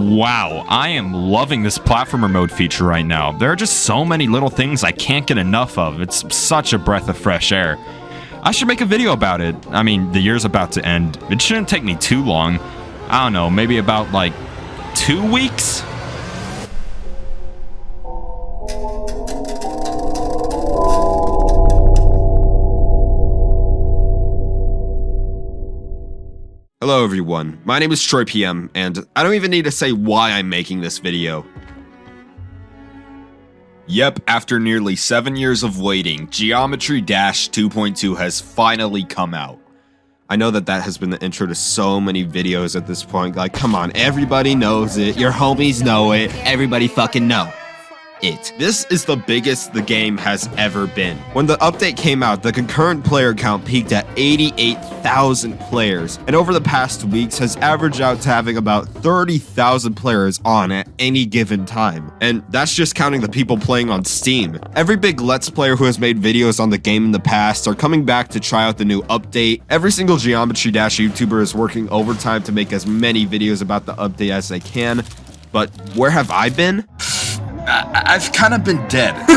Wow, I am loving this platformer mode feature right now. There are just so many little things I can't get enough of. It's such a breath of fresh air. I should make a video about it. I mean, the year's about to end. It shouldn't take me too long. I don't know, maybe about like 2 weeks? Hello everyone, my name is TroyPM, and I don't even need to say why I'm making this video. Yep, after nearly 7 years of waiting, Geometry Dash 2.2 has finally come out. I know that has been the intro to so many videos at this point, like come on, everybody knows it, your homies know it, everybody fucking know it. This is the biggest the game has ever been. When the update came out, the concurrent player count peaked at 88,000 players, and over the past weeks has averaged out to having about 30,000 players on at any given time. And that's just counting the people playing on Steam. Every big Let's Player who has made videos on the game in the past are coming back to try out the new update. Every single Geometry Dash YouTuber is working overtime to make as many videos about the update as they can. But where have I been? I've kind of been dead.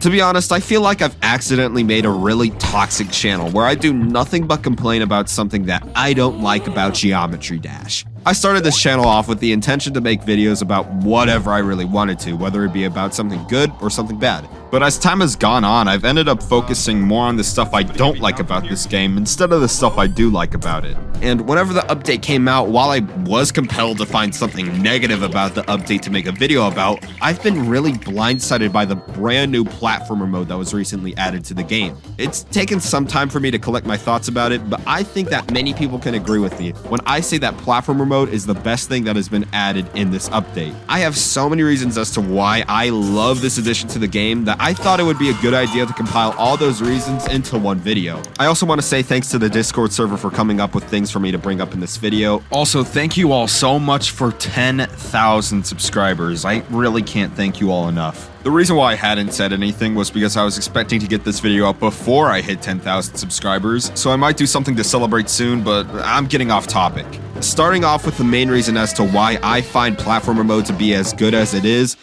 To be honest, I feel like I've accidentally made a really toxic channel where I do nothing but complain about something that I don't like about Geometry Dash. I started this channel off with the intention to make videos about whatever I really wanted to, whether it be about something good or something bad. But as time has gone on, I've ended up focusing more on the stuff I don't like about this game instead of the stuff I do like about it. And whenever the update came out, while I was compelled to find something negative about the update to make a video about, I've been really blindsided by the brand new platformer mode that was recently added to the game. It's taken some time for me to collect my thoughts about it, but I think that many people can agree with me when I say that platformer mode is the best thing that has been added in this update. I have so many reasons as to why I love this addition to the game that I thought it would be a good idea to compile all those reasons into one video. I also want to say thanks to the Discord server for coming up with things for me to bring up in this video. Also, thank you all so much for 10,000 subscribers. I really can't thank you all enough. The reason why I hadn't said anything was because I was expecting to get this video up before I hit 10,000 subscribers, so I might do something to celebrate soon, but I'm getting off topic. Starting off with the main reason as to why I find platformer mode to be as good as it is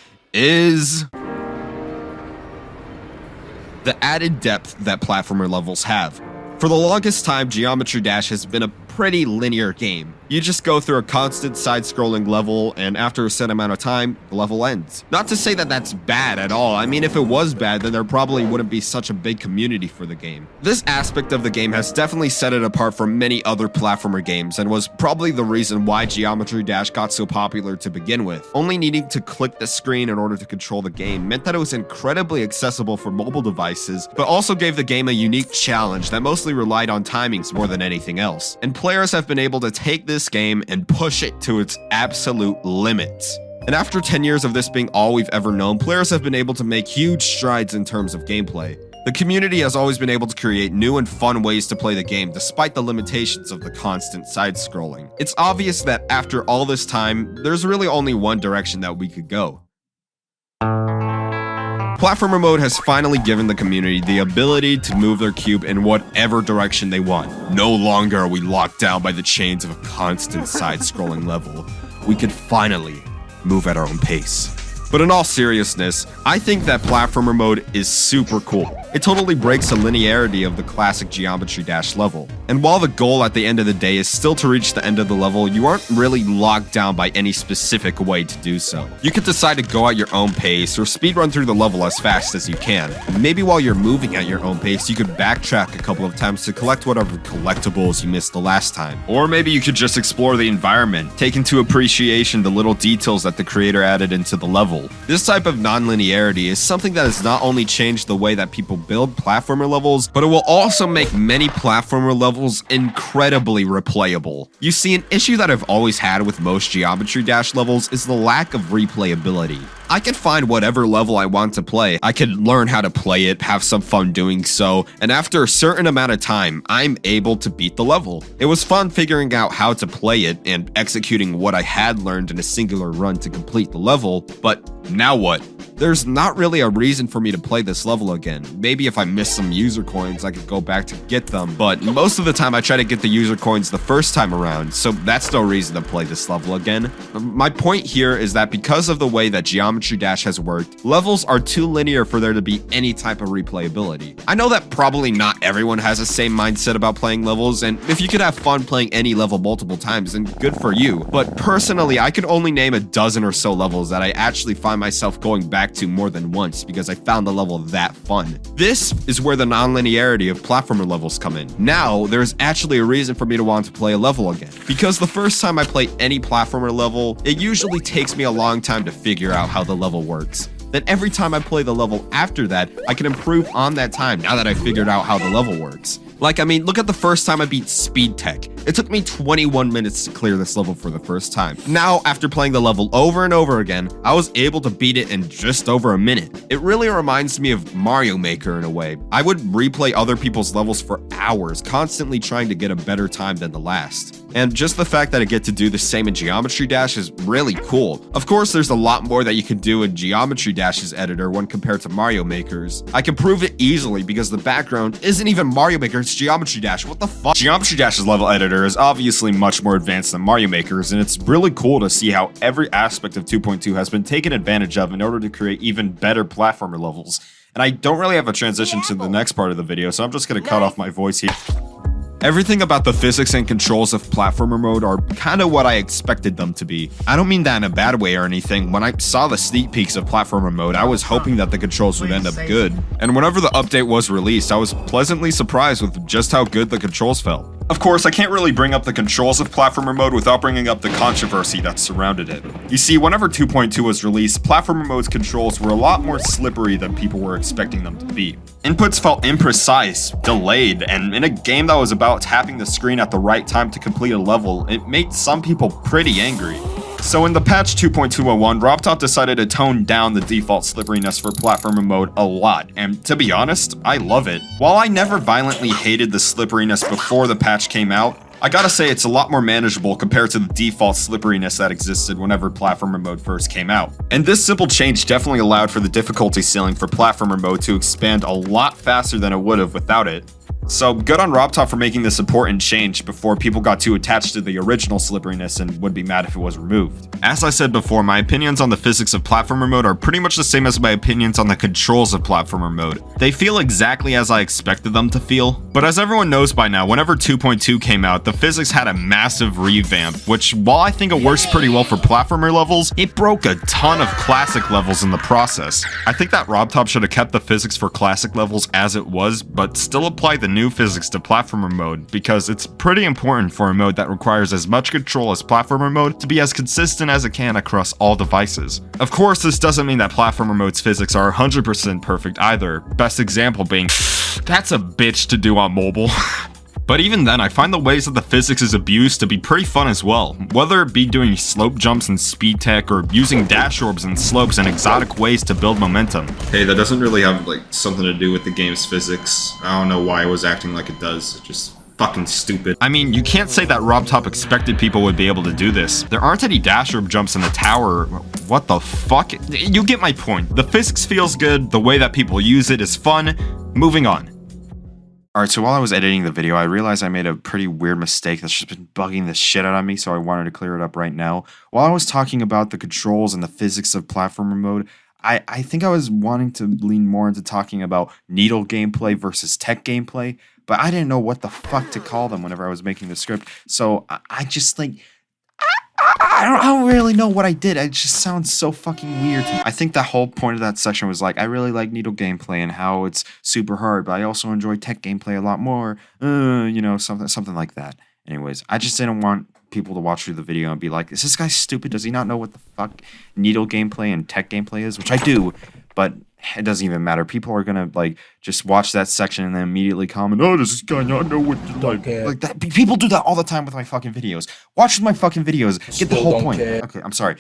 the added depth that platformer levels have. For the longest time, Geometry Dash has been a pretty linear game. You just go through a constant side-scrolling level, and after a set amount of time, the level ends. Not to say that that's bad at all. I mean, if it was bad, then there probably wouldn't be such a big community for the game. This aspect of the game has definitely set it apart from many other platformer games, and was probably the reason why Geometry Dash got so popular to begin with. Only needing to click the screen in order to control the game meant that it was incredibly accessible for mobile devices, but also gave the game a unique challenge that mostly relied on timings more than anything else. And players have been able to take this game and push it to its absolute limits. And after 10 years of this being all we've ever known, players have been able to make huge strides in terms of gameplay. The community has always been able to create new and fun ways to play the game despite the limitations of the constant side-scrolling. It's obvious that after all this time, there's really only one direction that we could go. Platformer mode has finally given the community the ability to move their cube in whatever direction they want. No longer are we locked down by the chains of a constant side-scrolling level. We could finally move at our own pace. But in all seriousness, I think that platformer mode is super cool. It totally breaks the linearity of the classic Geometry Dash level. And while the goal at the end of the day is still to reach the end of the level, you aren't really locked down by any specific way to do so. You can decide to go at your own pace or speedrun through the level as fast as you can. Maybe while you're moving at your own pace, you could backtrack a couple of times to collect whatever collectibles you missed the last time. Or maybe you could just explore the environment, take into appreciation the little details that the creator added into the level. This type of non-linearity is something that has not only changed the way that people build platformer levels, but it will also make many platformer levels incredibly replayable. You see, an issue that I've always had with most Geometry Dash levels is the lack of replayability. I can find whatever level I want to play, I could learn how to play it, have some fun doing so, and after a certain amount of time, I'm able to beat the level. It was fun figuring out how to play it and executing what I had learned in a singular run to complete the level, but now what? there's not really a reason for me to play this level again. Maybe if I miss some user coins, I could go back to get them, but most of the time I try to get the user coins the first time around, so that's no reason to play this level again. My point here is that because of the way that Geometry Dash has worked, levels are too linear for there to be any type of replayability. I know that probably not everyone has the same mindset about playing levels, and if you could have fun playing any level multiple times, then good for you. But personally, I could only name a dozen or so levels that I actually find myself going back to more than once because I found the level that fun. This is where the non-linearity of platformer levels come in. Now, there's actually a reason for me to want to play a level again. Because the first time I play any platformer level, it usually takes me a long time to figure out how the level works. Then every time I play the level after that, I can improve on that time now that I figured out how the level works. Like, I mean, look at the first time I beat Speed Tech. It took me 21 minutes to clear this level for the first time. Now, after playing the level over and over again, I was able to beat it in just over a minute. It really reminds me of Mario Maker in a way. I would replay other people's levels for hours, constantly trying to get a better time than the last. And just the fact that I get to do the same in Geometry Dash is really cool. Of course, there's a lot more that you can do in Geometry Dash's editor when compared to Mario Maker's. I can prove it easily because the background isn't even Mario Maker, it's Geometry Dash. What the fuck? Geometry Dash's level editor is obviously much more advanced than Mario Maker's, and it's really cool to see how every aspect of 2.2 has been taken advantage of in order to create even better platformer levels. And I don't really have a transition to the next part of the video, so I'm just gonna cut off my voice here. Everything about the physics and controls of platformer mode are kind of what I expected them to be. I don't mean that in a bad way or anything. When I saw the sneak peeks of platformer mode, I was hoping that the controls would end up good. And whenever the update was released, I was pleasantly surprised with just how good the controls felt. Of course, I can't really bring up the controls of platformer mode without bringing up the controversy that surrounded it. You see, whenever 2.2 was released, platformer mode's controls were a lot more slippery than people were expecting them to be. Inputs felt imprecise, delayed, and in a game that was about tapping the screen at the right time to complete a level, it made some people pretty angry. So in the patch 2.201, RobTop decided to tone down the default slipperiness for platformer mode a lot, and to be honest, I love it. While I never violently hated the slipperiness before the patch came out, I gotta say it's a lot more manageable compared to the default slipperiness that existed whenever platformer mode first came out. And this simple change definitely allowed for the difficulty ceiling for platformer mode to expand a lot faster than it would have without it. So good on RobTop for making this important change before people got too attached to the original slipperiness and would be mad if it was removed. As I said before, my opinions on the physics of platformer mode are pretty much the same as my opinions on the controls of platformer mode. They feel exactly as I expected them to feel, but as everyone knows by now, whenever 2.2 came out, the physics had a massive revamp, which while I think it works pretty well for platformer levels, it broke a ton of classic levels in the process. I think that RobTop should have kept the physics for classic levels as it was, but still apply the new physics to platformer mode because it's pretty important for a mode that requires as much control as platformer mode to be as consistent as it can across all devices. Of course, this doesn't mean that platformer mode's physics are 100% perfect either, best example being, that's a bitch to do on mobile. But even then, I find the ways that the physics is abused to be pretty fun as well, whether it be doing slope jumps in Speed Tech or using dash orbs and slopes in exotic ways to build momentum. Hey, that doesn't really have like something to do with the game's physics. I don't know why it was acting like it does. It's just fucking stupid. I mean, you can't say that RobTop expected people would be able to do this. There aren't any dash orb jumps in the tower. What the fuck? You get my point. The physics feels good, the way that people use it is fun. Moving on. Alright, so while I was editing the video, I realized I made a pretty weird mistake that's just been bugging the shit out of me, so I wanted to clear it up right now. While I was talking about the controls and the physics of platformer mode, I think I was wanting to lean more into talking about needle gameplay versus tech gameplay, but I didn't know what the fuck to call them whenever I was making the script, so I just like... I don't really know what I did. It just sounds so fucking weird to me. I think the whole point of that section was like, I really like needle gameplay and how it's super hard, but I also enjoy tech gameplay a lot more. You know, something like that. Anyways, I just didn't want people to watch through the video and be like, is this guy stupid? Does he not know what the fuck needle gameplay and tech gameplay is? Which I do, but it doesn't even matter. People are gonna like just watch that section and then immediately comment, oh, does this guy not know what to like? Like that. People do that all the time with my fucking videos. Watch my fucking videos. Get the whole point. Okay, I'm sorry.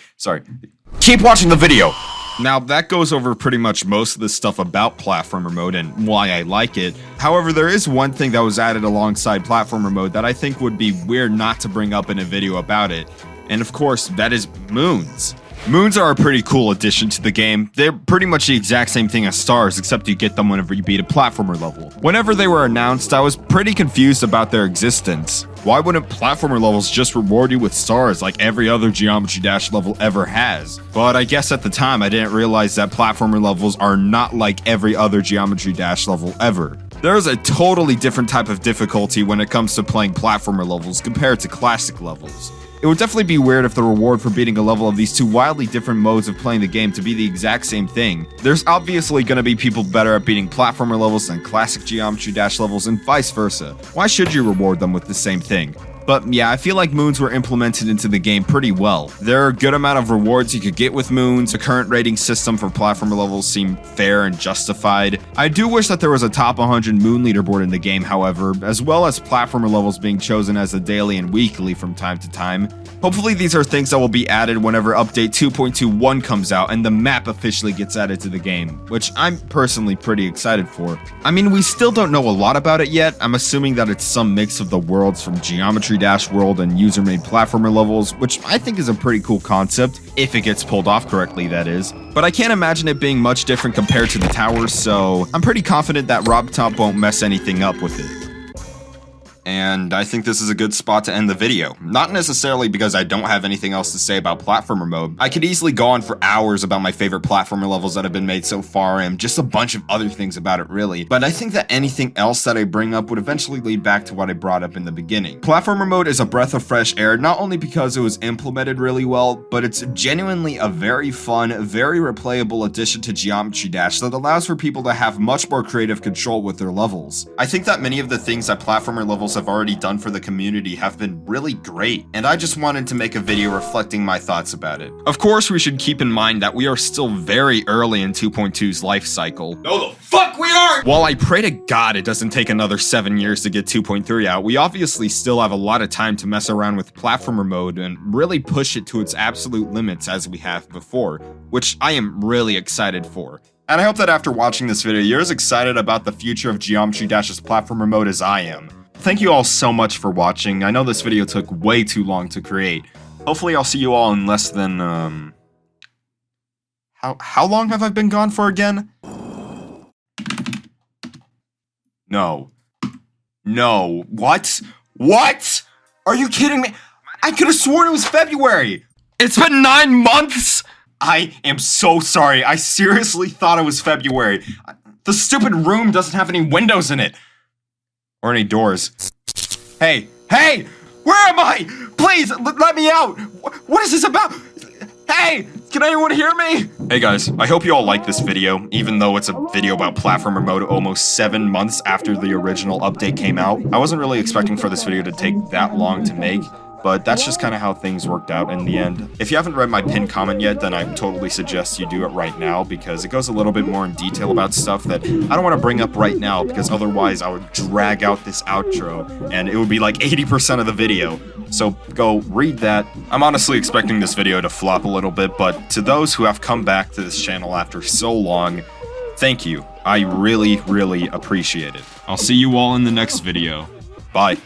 Keep watching the video. Now, that goes over pretty much most of the stuff about platformer mode and why I like it. However, there is one thing that was added alongside platformer mode that I think would be weird not to bring up in a video about it. And of course, that is moons. Moons are a pretty cool addition to the game. They're pretty much the exact same thing as stars, except you get them whenever you beat a platformer level. Whenever they were announced, I was pretty confused about their existence. Why wouldn't platformer levels just reward you with stars like every other Geometry Dash level ever has? But I guess at the time I didn't realize that platformer levels are not like every other Geometry Dash level ever. There's a totally different type of difficulty when it comes to playing platformer levels compared to classic levels. It would definitely be weird if the reward for beating a level of these two wildly different modes of playing the game to be the exact same thing. There's obviously going to be people better at beating platformer levels than classic Geometry Dash levels and vice versa. Why should you reward them with the same thing? But yeah, I feel like moons were implemented into the game pretty well. There are a good amount of rewards you could get with moons. The current rating system for platformer levels seemed fair and justified. I do wish that there was a top 100 moon leaderboard in the game, however, as well as platformer levels being chosen as a daily and weekly from time to time. Hopefully these are things that will be added whenever update 2.21 comes out and the map officially gets added to the game, which I'm personally pretty excited for. I mean, we still don't know a lot about it yet. I'm assuming that it's some mix of the worlds from Geometry Dash World and user-made platformer levels, which I think is a pretty cool concept, if it gets pulled off correctly, that is. But I can't imagine it being much different compared to the towers, so I'm pretty confident that RobTop won't mess anything up with it. And I think this is a good spot to end the video. Not necessarily because I don't have anything else to say about platformer mode. I could easily go on for hours about my favorite platformer levels that have been made so far and just a bunch of other things about it really. But I think that anything else that I bring up would eventually lead back to what I brought up in the beginning. Platformer mode is a breath of fresh air, not only because it was implemented really well, but it's genuinely a very fun, very replayable addition to Geometry Dash that allows for people to have much more creative control with their levels. I think that many of the things that platformer levels have already done for the community have been really great, and I just wanted to make a video reflecting my thoughts about it. Of course, we should keep in mind that we are still very early in 2.2's life cycle. No, the fuck we aren't! While I pray to God it doesn't take another 7 years to get 2.3 out, we obviously still have a lot of time to mess around with platformer mode and really push it to its absolute limits as we have before, which I am really excited for. And I hope that after watching this video, you're as excited about the future of Geometry Dash's platformer mode as I am. Thank you all so much for watching. I know this video took way too long to create. Hopefully I'll see you all in less than, How long have I been gone for again? No. No. What? What? Are you kidding me? I could have sworn it was February! It's been 9 months?! I am so sorry. I seriously thought it was February. The stupid room doesn't have any windows in it. Or any doors. Hey! Hey! Where am I? Please, let me out! What is this about? Hey! Can anyone hear me? Hey guys, I hope you all like this video, even though it's a video about platformer mode almost 7 months after the original update came out. I wasn't really expecting for this video to take that long to make, but that's just kind of how things worked out in the end. If you haven't read my pinned comment yet, then I totally suggest you do it right now, because it goes a little bit more in detail about stuff that I don't want to bring up right now, because otherwise I would drag out this outro, and it would be like 80% of the video. So go read that. I'm honestly expecting this video to flop a little bit, but to those who have come back to this channel after so long, thank you. I really, really appreciate it. I'll see you all in the next video. Bye.